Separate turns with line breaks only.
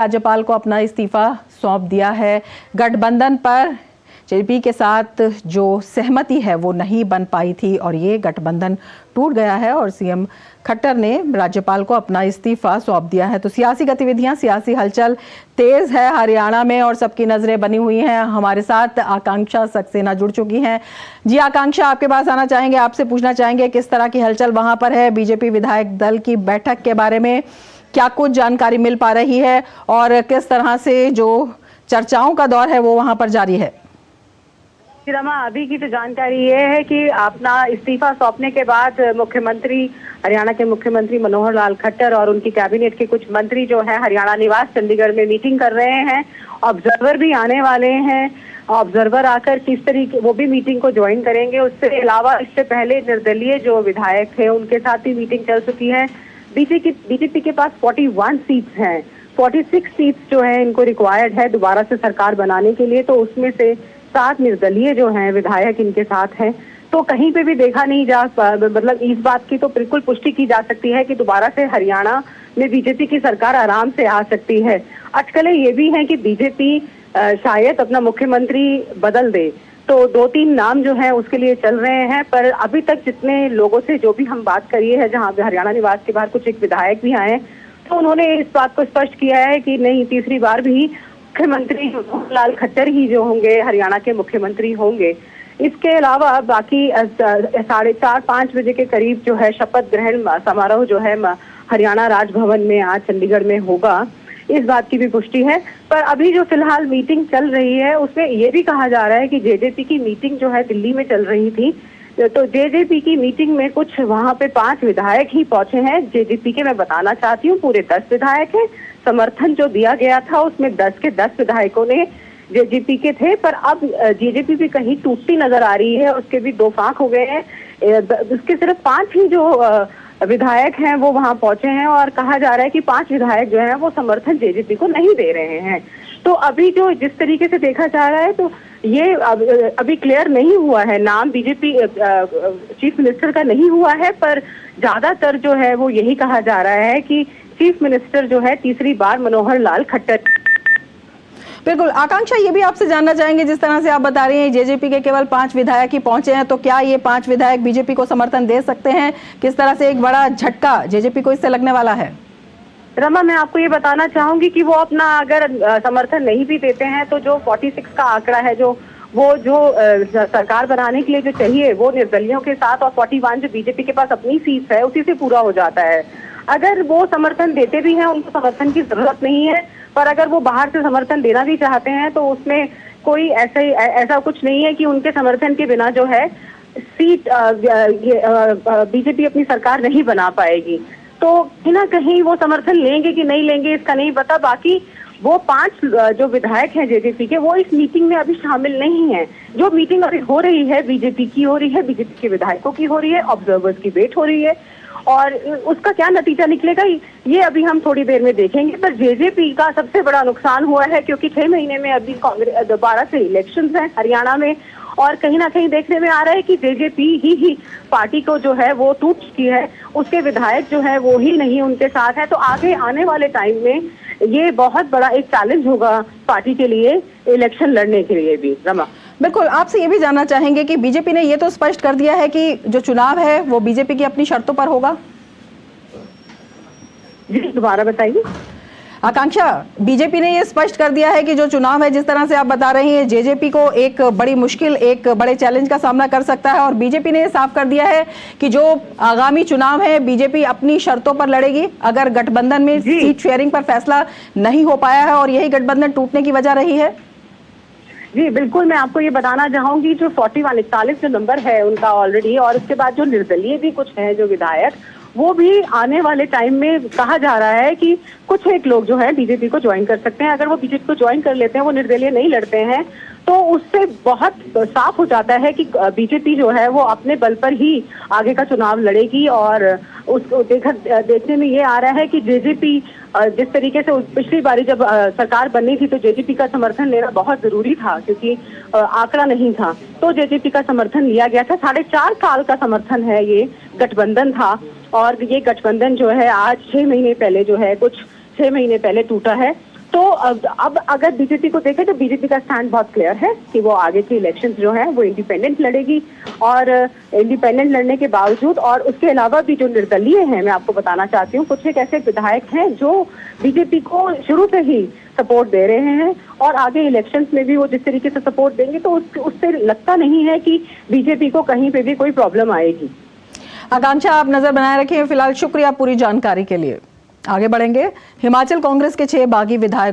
राज्यपाल को अपना इस्तीफा सौंप दिया है। गठबंधन पर जेजेपी के साथ जो सहमति है वो नहीं बन पाई थी और ये गठबंधन टूट गया है और सीएम खट्टर ने राज्यपाल को अपना इस्तीफा सौंप दिया है। तो सियासी गतिविधियां, सियासी हलचल तेज है हरियाणा में और सबकी नजरें बनी हुई हैं। हमारे साथ आकांक्षा सक्सेना जुड़ चुकी हैं। जी आकांक्षा, आपके पास आना चाहेंगे, आपसे पूछना चाहेंगे किस तरह की हलचल वहां पर है। बीजेपी विधायक दल की बैठक के बारे में क्या कुछ जानकारी मिल पा रही है और किस तरह से जो चर्चाओं का दौर है वो वहां पर जारी है?
रमा, अभी की तो जानकारी ये है कि अपना इस्तीफा सौंपने के बाद मुख्यमंत्री, हरियाणा के मुख्यमंत्री मनोहर लाल खट्टर और उनकी कैबिनेट के कुछ मंत्री जो है हरियाणा निवास चंडीगढ़ में मीटिंग कर रहे हैं। ऑब्जर्वर भी आने वाले हैं। ऑब्जर्वर आकर किस तरीके वो भी मीटिंग को ज्वाइन करेंगे। उससे अलावा इससे पहले निर्दलीय जो विधायक थे उनके साथ भी मीटिंग चल चुकी है। बीजेपी के पास 41 सीट्स हैं। 46 सीट्स जो है इनको रिक्वायर्ड है दोबारा से सरकार बनाने के लिए, तो उसमें से 7 निर्दलीय जो हैं विधायक इनके साथ हैं। तो कहीं पे भी देखा नहीं जा, मतलब इस बात की तो बिल्कुल पुष्टि की जा सकती है कि दोबारा से हरियाणा में बीजेपी की सरकार आराम से आ सकती है। अटकलें ये भी हैं कि बीजेपी शायद अपना मुख्यमंत्री बदल दे, तो 2-3 नाम जो हैं उसके लिए चल रहे हैं। पर अभी तक जितने लोगों से जो भी हम बात करी है, जहाँ हरियाणा निवास के बाहर कुछ एक विधायक भी आए, तो उन्होंने इस बात को स्पष्ट किया है कि नहीं, तीसरी बार भी मुख्यमंत्री मनोहर लाल खट्टर ही जो होंगे हरियाणा के मुख्यमंत्री होंगे। इसके अलावा बाकी 4:30-5 बजे के करीब जो है शपथ ग्रहण समारोह जो है हरियाणा राजभवन में आज चंडीगढ़ में होगा, इस बात की भी पुष्टि है। पर अभी जो फिलहाल मीटिंग चल रही है उसमें ये भी कहा जा रहा है कि जेजेपी की मीटिंग जो है दिल्ली में चल रही थी, तो जेजेपी की मीटिंग में कुछ वहां पे 5 विधायक ही पहुंचे हैं। जेजेपी के मैं बताना चाहती हूँ पूरे 10 विधायक हैं। समर्थन जो दिया गया था उसमें 10 के 10 विधायकों ने जेजेपी के थे, पर अब जेजेपी भी कहीं टूटती नजर आ रही है। उसके भी 2 फांक हो गए हैं। उसके सिर्फ 5 ही जो विधायक हैं वो वहां पहुंचे हैं और कहा जा रहा है कि 5 विधायक जो हैं वो समर्थन जेजेपी को नहीं दे रहे हैं। तो अभी जो जिस तरीके से देखा जा रहा है, तो ये अभी क्लियर नहीं हुआ है, नाम बीजेपी चीफ मिनिस्टर का नहीं हुआ है, पर ज्यादातर जो है वो यही कहा जा रहा है कि चीफ मिनिस्टर जो है तीसरी बार मनोहर लाल खट्टर।
बिल्कुल आकांक्षा, ये भी आपसे जानना चाहेंगे, जिस तरह से आप बता रही हैं जेजेपी के केवल 5 विधायक ही पहुंचे हैं, तो क्या ये 5 विधायक बीजेपी को समर्थन दे सकते हैं? किस तरह से एक बड़ा झटका जेजेपी को इससे लगने वाला है?
रमा, मैं आपको ये बताना चाहूंगी कि वो अपना अगर समर्थन नहीं भी देते हैं तो जो 46 का आंकड़ा है, जो सरकार बनाने के लिए जो चाहिए वो निर्दलियों के साथ, और 41 जो बीजेपी के पास अपनी सीट है उसी से पूरा हो जाता है। अगर वो समर्थन देते भी हैं, उनको समर्थन की जरूरत नहीं है, पर अगर वो बाहर से समर्थन देना भी चाहते हैं तो उसमें कोई ऐसा कुछ नहीं है कि उनके समर्थन के बिना जो है सीट बीजेपी अपनी सरकार नहीं बना पाएगी। तो कहीं ना कहीं वो समर्थन लेंगे कि नहीं लेंगे इसका नहीं पता। बाकी वो 5 जो विधायक हैं जेजेपी के, वो इस मीटिंग में अभी शामिल नहीं है। जो मीटिंग अभी हो रही है बीजेपी की हो रही है, बीजेपी के विधायकों की हो रही है, ऑब्जर्वर्स की वेट हो रही है, और उसका क्या नतीजा निकलेगा ये अभी हम थोड़ी देर में देखेंगे। पर जेजेपी का सबसे बड़ा नुकसान हुआ है क्योंकि 6 महीने में अभी कांग्रेस दोबारा से इलेक्शंस हैं हरियाणा में, और कहीं ना कहीं देखने में आ रहा है कि जेजेपी ही पार्टी को जो है वो टूट चुकी है। उसके विधायक जो है वो ही नहीं उनके साथ है। तो आगे आने वाले टाइम में ये बहुत बड़ा एक चैलेंज होगा पार्टी के लिए इलेक्शन लड़ने के लिए भी। रमा,
बिल्कुल आपसे ये भी जानना चाहेंगे कि बीजेपी ने ये तो स्पष्ट कर दिया है कि जो चुनाव है वो बीजेपी की अपनी शर्तों पर होगा।
जी दोबारा बताइए।
आकांक्षा, बीजेपी ने ये स्पष्ट कर दिया है कि जो चुनाव है, जिस तरह से आप बता रही हैं, जेजेपी को एक बड़ी मुश्किल, एक बड़े चैलेंज का सामना कर सकता है, और बीजेपी ने ये साफ कर दिया है कि जो आगामी चुनाव है बीजेपी अपनी शर्तों पर लड़ेगी। अगर गठबंधन में सीट शेयरिंग पर फैसला नहीं हो पाया है और यही गठबंधन टूटने की वजह रही है।
जी बिल्कुल, मैं आपको ये बताना चाहूंगी, जो 41 जो नंबर है उनका ऑलरेडी, और उसके बाद जो निर्दलीय भी कुछ हैं जो विधायक, वो भी आने वाले टाइम में कहा जा रहा है कि कुछ एक लोग जो है बीजेपी को ज्वाइन कर सकते हैं। अगर वो बीजेपी को ज्वाइन कर लेते हैं, वो निर्दलीय नहीं लड़ते हैं, तो उससे बहुत साफ हो जाता है कि बीजेपी जो है वो अपने बल पर ही आगे का चुनाव लड़ेगी। और उसको देखने में ये आ रहा है कि जेजेपी जिस तरीके से पिछली बारी जब सरकार बननी थी तो जेजेपी का समर्थन लेना बहुत जरूरी था, क्योंकि आंकड़ा नहीं था, तो जेजेपी का समर्थन लिया गया था। 4.5 साल का समर्थन है, ये गठबंधन था, और ये गठबंधन जो है आज 6 महीने पहले जो है, कुछ 6 महीने पहले टूटा है। तो अब अगर बीजेपी को देखें तो बीजेपी का स्टैंड बहुत क्लियर है कि वो आगे के इलेक्शंस जो है वो इंडिपेंडेंट लड़ेगी, और इंडिपेंडेंट लड़ने के बावजूद और उसके अलावा भी जो निर्दलीय हैं, मैं आपको बताना चाहती हूँ, कुछ एक ऐसे विधायक हैं जो बीजेपी को शुरू से ही सपोर्ट दे रहे हैं और आगे इलेक्शंस में भी वो जिस तरीके से सपोर्ट देंगे तो उससे लगता नहीं है कि बीजेपी को कहीं पे भी कोई प्रॉब्लम आएगी।
आकांक्षा, आप नजर बनाए रखें। फिलहाल शुक्रिया पूरी जानकारी के लिए। आगे बढ़ेंगे। हिमाचल कांग्रेस के 6 बागी विधायक